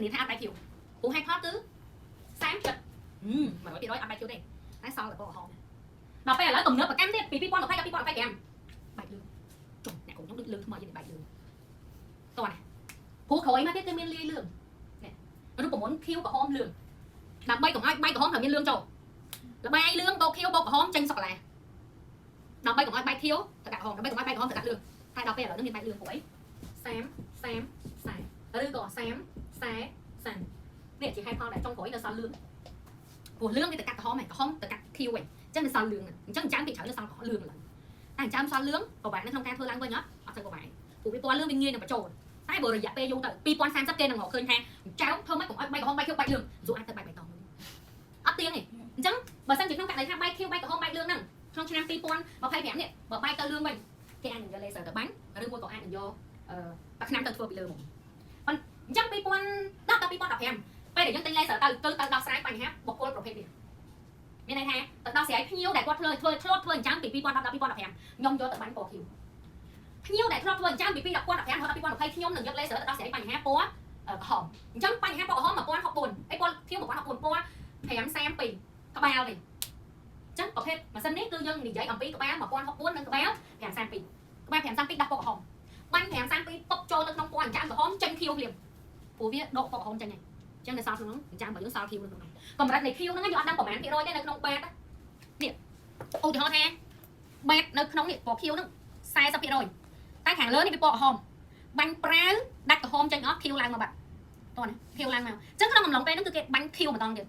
នេះថាអត់បែក Q ព្រោះហេតុផលគឺ30%100%អត់បែក Q ទេតែសល់តែពណ៌ក្រហមដល់ពេលឥឡូវទំនើបប្រកាន់ទៀតពី2020ដល់2025បែកលឿងចុះអ្នកខ្ញុំដូចលឿងថ្មយើងបែកលឿងតោះណាព្រោះក្រោយមកទៀតគឺមានលាយលឿងនេះរូបមន្ត Q ក្រហមលឿងដើម្បីកុំឲ្យបែកក្រហមត្រូវមានលឿងចូលល្បាយលឿងបូក Q បូកក្រហមចេញសូកូឡាដើម្បីកុំឲ្យបែក Q ទៅដាក់ក្រហមដើម្បីកុំឲ្យបែកក្រហមទៅដាក់លឿងតែដល់ពេលឥឡូវនេះមានបែកលឿងព្រោះអី30ឬក៏30នេះជាហេតុផលដែលចុងក្រោយនៅសល់លឿងព្រោះលឿងវាទៅកាត់ក្រហមហើយក្រហមទៅកាត់ Q វិញអញ្ចឹងនៅសល់លឿងអញ្ចឹងចាំពីច្រើននៅសល់លឿងឡើយតែចាំសល់លឿងពិបាកនៅក្នុងការធ្វើឡើងវិញអត់ទៅពិបាកព្រោះវាពណ៌លឿងវាងាយនឹងបញ្ចូលតែបើរយៈពេលយូរទៅ2030គេនឹងរកឃើញថាចៅធ្វើម៉េចកុំឲ្យបែកក្រហមបែក Q បែកលឿងយូរអាចទៅបែកបៃតងអត់ទៀងទេអញ្ចឹងបើសិនជាក្នុងករណីថាបែក Q បែកក្រហមបែកលឿងហ្នឹងក្នុងឆ្នាំ2025នេះបើបែកទៅលឿងវិញគេអាចនឹងយក laser ទៅបាញ់ឬមួយក៏អាចនឹងយកតែឆ្នាំទៅធ្វើពីលើមកប៉ុន្តែអញ្ចឹង2010ដល់2015ពេលដែលយើងទិញ laser ទៅគឺទៅដោះស្រាយបញ្ហាបុគ្គលប្រភេទនេះមានន័យថាទៅដោះស្រាយភ្ញៀវដែលគាត់ធ្វើអញ្ចឹងពី2010ដល់2015ខ្ញុំយកទៅបាញ់ពណ៌ Q ភ្ញៀវដែលធ្លាប់ធ្វើអញ្ចឹងពី2015ដល់2020ខ្ញុំនឹងយក laser ទៅដោះស្រាយបញ្ហាពណ៌ក្រហមអញ្ចឹងបញ្ហាពណ៌ក្រហម1064អីពណ៌ Q 1064ពណ៌532ក្បាលនេះអញ្ចឹងប្រភេទម៉ាស៊ីននេះគឺយើងនិយាយអំពីក្បាល1064និងក្បាល532ក្បាល532ដោះពណ៌ក្រហមបាញ់532ពុកចូលទៅក្នុងពណ៌អញ្ចឹងក្រហមចេញ Q ភ្លាមព្រោះវាដកពណ៌ក្រហមចេញហើយអញ្ចឹងនៅសល់ក្នុងអញ្ចឹងបើយើងសល់ Q នៅក្នុងនោះកម្រិតនៃ Q ហ្នឹងយើងអត់ដឹងប្រហែលភាគរយទេនៅក្នុងបាតនេះឧទាហរណ៍ថាបាតនៅក្នុងនេះពណ៌ Q ហ្នឹង40%តែខាងលើនេះវាពណ៌ក្រហមបាញ់ប្រាវដាច់ក្រហមចេញអស់ Q ឡើងមកបាត់តោះណា Q ឡើងមកអញ្ចឹងក្នុងអំឡុងពេលហ្នឹងគឺគេបាញ់ Q ម្ដងទៀត